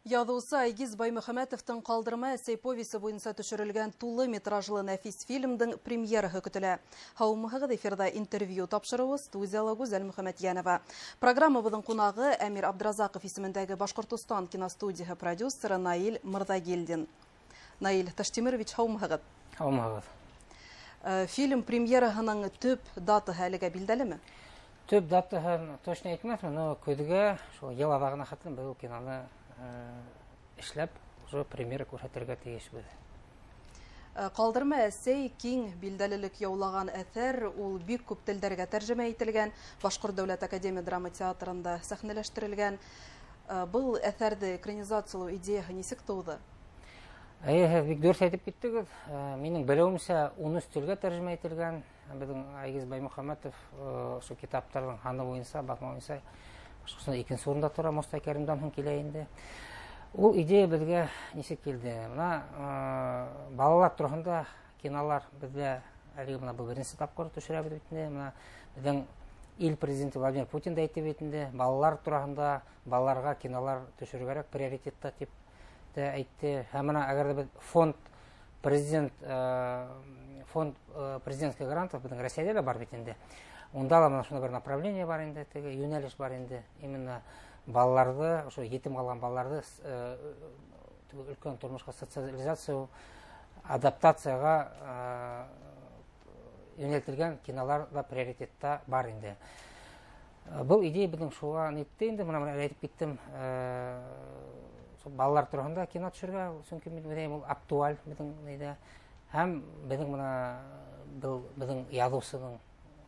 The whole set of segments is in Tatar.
Яҙыусы Айгиз Баймөхәмәтовтың «Ҡалдырма әсәй» повесі буйынса төшөрөлгән тулы метражлы нәфис фильмдың премьераһы көтөлә. Һаумыһығыҙ, эфирда интервью тапшырыуы студияла Гүзәл Мөхәмәтйәнова. Программабыҙҙың ҡунағы Әмир Абдразаҡов исемендәге Башҡортостан киностудияһы продюсеры Наил Мырҙагилдин. Наил Таштимирович, һаумыһығыҙ. Һаумыһығыҙ. Фильм премьераһының төп датаһы әлегә билдәлеме? Төп датаһын точно әйтмәҫмен, но көҙгә, шул йыл аҙағына хәтлем был киноны эшләп, уже премьера күрһәтергә тейешбеҙ. «Ҡалдырма әсәй» киң билдәлелек яулаған әҫәр, ул бик күп телдәргә тәржемә ителгән, Башҡорт дәүләт академия драма театрында сәхнәләштерелгән. Был әҫәрҙе экранизациялау идеяһы нисек тыуҙы? Һеҙ бик дөрөҫ әйтеп киттегеҙ. Минең белеүемсә, 13 телгә тәржемә ителгән. Беҙҙең Айгиз Баймөхәмәтов шул китаптарҙың һаны буйынса, баҫма буйынса Башҡортостанда икенсе урында тора, Мостай Кәримдан һуң килә инде. Ул идея беҙгә нисек килде? Мына балалар тураһында кинолар беҙҙә әлеге мына был беренсе тапҡыр төшөрәбеҙ бит инде. Мына беҙҙең ил президенты Владимир Путин да әйтеп бит инде, балалар тураһында балаларға кинолар төшөргәрәк приоритетта тип тә әйтте. Һәм мына әгәр дә беҙ фонд президентских грантов беҙҙең Россияда ла бар бит инде. Унда ла шундай бер направление бар инде, теге йүнәлеш бар инде. Именно балаларҙы, ошо етем ҡалған балаларҙы өлкән тормошҡа социализация, адаптацияға йүнәлтелгән кинолар да приоритетта бар инде. Был идея беҙҙең шуға нетте инде, мына әйтеп киттем, балалар тураһында кино төшөргә, сөнки мин ул актуаль беҙҙең нейҙә. Һәм беҙҙең яҙыусының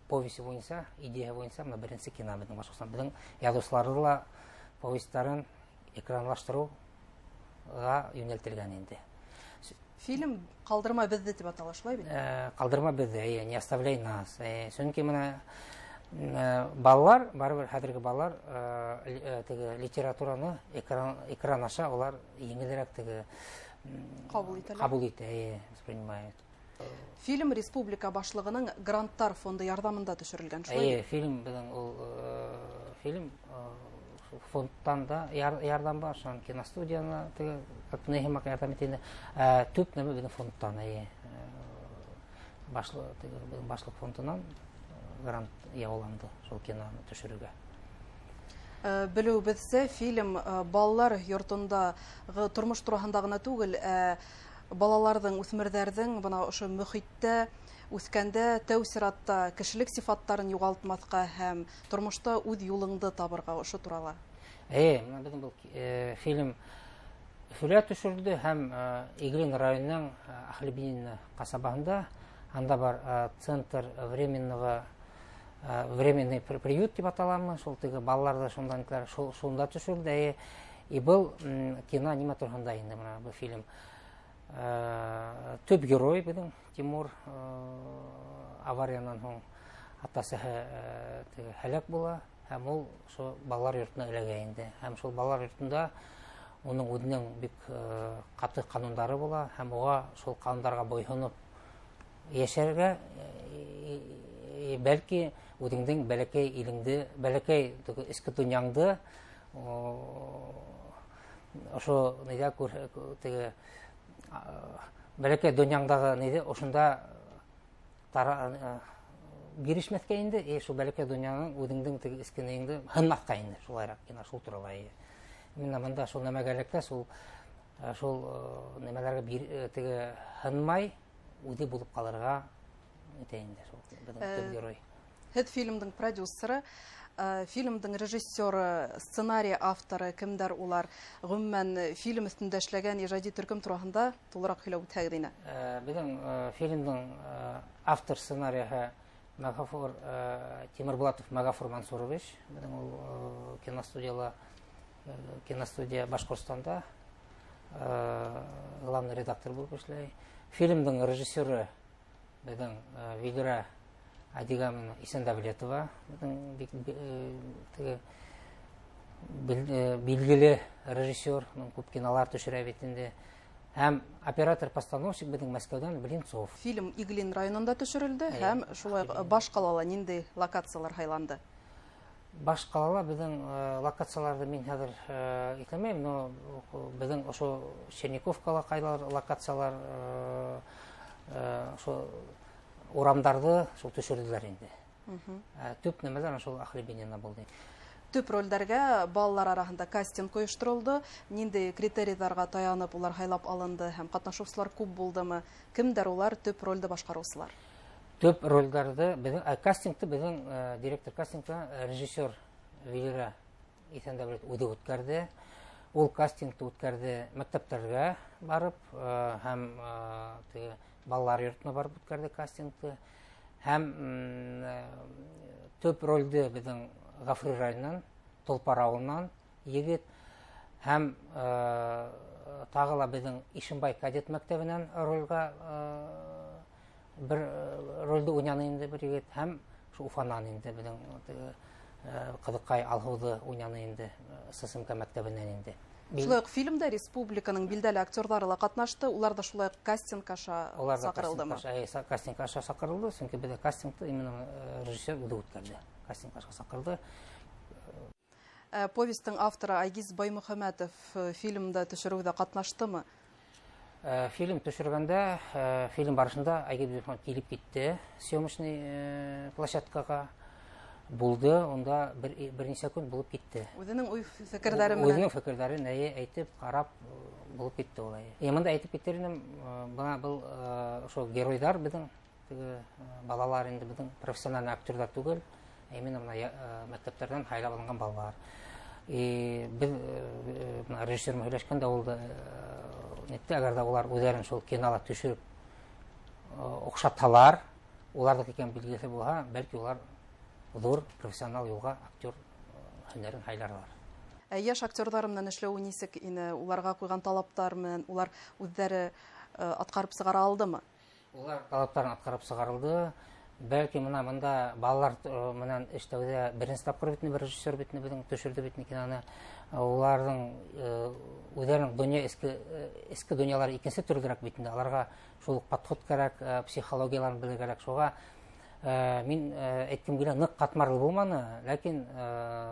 повесі буйынса, идея буйынса, мына беренсе кино беҙҙең Башҡортостан. Беҙҙең яҙыусыларҙы ла повестарын экранлаштырыуға йүнәлтелгән инде. Фильм «Ҡалдырма беҙҙе» тип атала, шулай бит? «Ҡалдырма беҙҙе», «Не оставляй нас». Сөнки мына балалар, барыбер хәҙерге балалар литератураны экран аша улар еңелерәк ҡабул итә, воспринимает. Фильм республика башлығының гранттар фонды ярҙамында төшөрөлгән, шулай? Фильм беҙҙең ул фильм фондтан да ярҙам бар, шуның киностудияна һәммәк ярҙам итә. Төп нәмә беҙҙең фондтан, башлыҡ фондынан грант яуланды шул киноны төшөрөргә. Белеүебеҙсә, фильм балалар йортондағы тормош тураһында ғына түгел, балаларҙың, үҫмерҙәрҙең бына ошо мөхиттә үҫкәндә тәү сиратта кешелек сифаттарын юғалтмаҫҡа һәм тормошта үҙ юлыңды табырға, ошо турала. Беҙҙең был фильм Өфөлә төшөрөлдө һәм Иглин районының Ахлебинина ҡасабаһында, анда бар центр временный приют дип аталамы, шул теге балаларҙы шунда төшөрөлдө. И был кино нимә тураһында инде бына был фильм. Төп герой беҙҙең Тимур авариянан һуң атасыһы һәләк була, һәм ул шул балалар йортона эләгә инде. Һәм шул балалар йортонда уның үҙенең бик ҡаты ҡанундары була, һәм уға шул ҡанундарға бойһоноп йәшәргә, бәлки үҙеңдең бәләкәй илеңде, бәләкәй эске донъяңды ошо теге бәләкәй донъяңдағы нейҙе ошонда бирешмәҫкә инде, шул бәләкәй донъяның үҙеңдең теге эске нейеңде һынмаҫҡа инде, шулайыраҡ кино, шул турала. Именно мында шул нәмәгә эләккәс, шул нәмәләргә теге һынмай, үҙе булып ҡалырға итә инде шул беҙҙең төп герой. Һеҙ фильмдың продюсеры, фильмдың режиссеры, сценарий авторы, кемдәр улар? Ғөмүмән фильм өҫтөндә эшләгән ижади төркөм тураһында тулыраҡ һөйләп үтһәгеҙ ине. Беҙҙең фильмдың автор сценарийһы Тимербулатов Магафур Мансурович. Беҙҙең ул киностудия Башҡортостанда главный редактор булып эшләй. Фильмдың режиссеры беҙҙең Вигра Адигамовна Исәндәвлетова, билгеле режиссер, күп кинолар төшөрә бит инде. Һәм оператор-постановщик беҙҙең Мәскәүҙән Блинцов. Фильм Иглин районында төшөрөлдө һәм шулай баш ҡалала ниндәй локациялар һайланды? Баш қалала біздің локацияларды мен қазір итемеймін, но біздің ошо Черниковкала қайлар локациялар ошо урамдарды шул төшөрдүлөр инде. Төп немелер ошол Ахлебинина болды. Төп рольдәргә балалар арасында кастинг оештырылды. Нинди критерийларга таянып улар хайлап алынды һәм катнашучылар күп булдымы? Кемдер улар төп рольдә башкаручылар? Төп рольдарды біздің кастингті біздің директор кастингта режиссер Вилера Исендәбрет үді өткәрді. Ол кастингті өткәрді мәктәптәргә барып, һәм балалар йортына барып өткәрді кастингті. Һәм төп рольді біздің Гафури районынан, Толпар ауылынан егет, һәм тағыла біздің Ишимбай кадет мәктәбінен рольға bir rolda oynayan indi bir yigit hem şu Ufanan indi bizim Qıdıqay Alhuvdu oynayan indi ССМК мәктәбеннән indi. Шулай ук фильмда республиканың билдәле актерлары ла катнашты. Улар да шулай кастинг аша сакырылдымы? Кастинг аша сакырылды, чөнки бездә кастингты именно режиссер үзе үткәрде. Кастинг аша сакырды. Повестің авторы Айгиз Баймөхәмәтов фильмда төшерүдә катнаштымы? Фильм төшергәндә, фильм барышында Айгиз Баймөхәмәтов килеп китте съемочный площадкага. Булды, онда берничә көн булып китте. Үзенең уй фикерләре менән. Үзенең фикерләрен әйтеп, карап булып китте улай. Монда әйтеп китернем, бана бу ошо геройдар безнең балалар инде безнең профессиональ актерлар түгел, именно менә мәктәпләрдән хайлап алынган балалар. Без режиссер мәгълүматкәндә ул нетте, әгәр дә улар үзләрен шул кинола төшереп охшаталар, уларда икән билгесе булса, бәлки улар зур профессионал юлга актер һөнәрен хайларлар. Яшь актерлар менән эшләү нисек ине? Уларга куйган талаптар менән улар үзләре аткарып сыгара алдымы? Улар талаптарын аткарып сыгарылды. Бәлки монда балалар менән эшләүдә беренче тапкыр бит бер режиссер бит безнең төшерде бит киноны. Уларның үзләренең дөнья иске дөньялары икенче төрлерәк бит инде. Аларга шул подход кирәк, психологияларын белергә кирәк. Шуга мин әйткем килә, нык катмарлы булманы, ләкин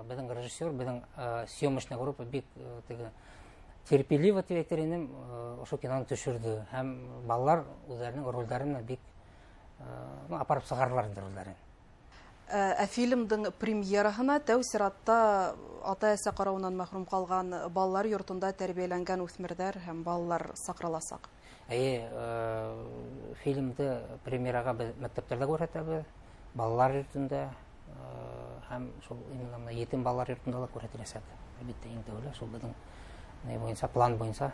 безнең режиссер, безнең съемочная группа бик терпеливо тирәтеренем ошо киноны төшерде. Һәм балалар үзләренең рольләрен бик апарып сыгарлар инде рольләрен. Фильмдың премьераһына тәү сиратта ата-әсә карауыннан мәхрүм калган балалар йортында тәрбияләнгән үсмерләр һәм балалар сакраласак. Фильмді премьерага мәктәптәрдә күрсәтәбез, балалар йортында һәм шул именно етим балалар йортында да күрсәтеләчәк. Әлбәттә, иң тәүле шул безнең буенча план буенча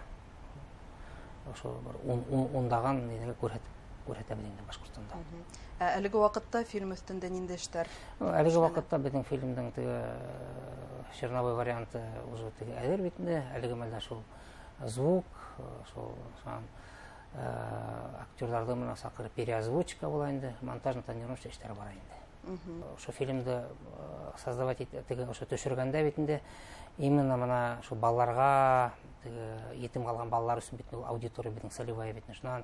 ошо ондаган нигә күрсәтәбез инде Башкортстанда. Әлеге вакытта фильм өстендә нинди эшләр? Әлеге вакытта безнең фильмның черновой варианты уже әзер бит инде. Әлеге мәлдә шул звук, шул актерларды менә сакырып переозвучка була инде, монтажный тонировка эшләре бара инде. Ошо фильмды создавать ошо төшергәндә бит инде именно менә шу балаларга, етим калган балалар өчен бит аудитория бит целевая бит. Шуннан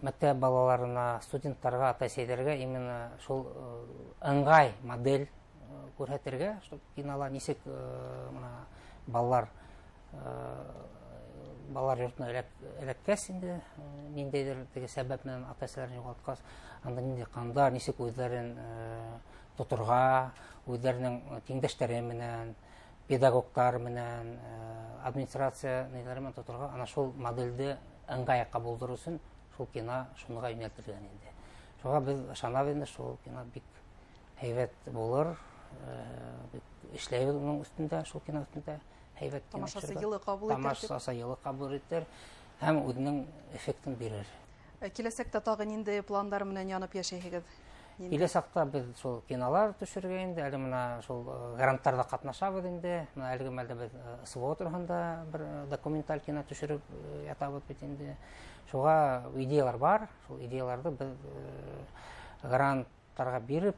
мәктәп балаларына, студентларга, ата-әсәләргә именно шул ыңгай модель күрсәтергә, чтобы кинола нисек балалар йортына эләккәс инде, ниндәйдер сәбәп менән ата-әсәләрен югалткас, анда нинди кандар, нисек үзләрен тотырга, үзләренең тиңдәшләре менән, педагогтар менән, администрация ниләре менән тотырга, ана шул модельде ыңгайга булдыру өчен шул кино шуныга юнәлтелгән инде. Шуга без ышанабыз инде, шул кино бик һәйбәт булыр, эшләйбез уның өстендә, шул кино өстендә. Тамашасы йылы кабул итәр. Тамашасы йылы кабул итәр һәм үзенең эффектын бирер. Киләсәктә тагы нинди планнар менән янып яшәйһегез? Киләсәктә без шул кинолар төшергә инде, әле менә шул грантларда катнашабыз инде. Менә әлеге мәлдә без СВО торганда бер документаль кино төшереп ятабыз бит инде. Шуга идеялар бар, шул идеяларны без грантларга биреп,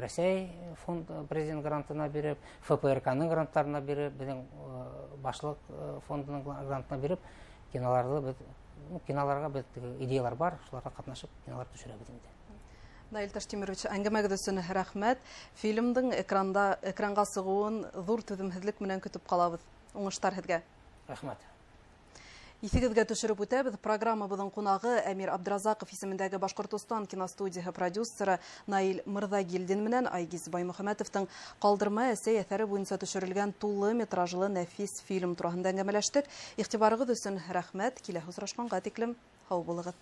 Россия фонд президент грантына биреп, ФПРКның грантларына биреп, безнең башлык фондының грантына биреп, киноларга без идеялар бар, шуларга катнашып кинолар төшерәбез инде. Наил Таштимирович, әңгәмәгез өчен рәхмәт. Фильмдың экранга сыгуын зур түземһезлек менән көтеп калабыз. Уңыштар һеҙгә. Рәхмәт. Исегеҙгә төшөрөп үтәбеҙ. Программабыҙҙың ҡунағы Әмир Абдразаков исемендәге Башҡортостан киностудияһы продюсеры Наил Мырҙагилдин менән Айгиз Баймөхәмәтовтың «Ҡалдырма әсәй» әҫәре буйынса төшөрөлгән тулы метражлы нәфис фильм тураһында әңгәмәләштек. Иғтибарығыҙ өсөн рәхмәт. Киләһе осрашҡанға тиклем һау булығыҙ.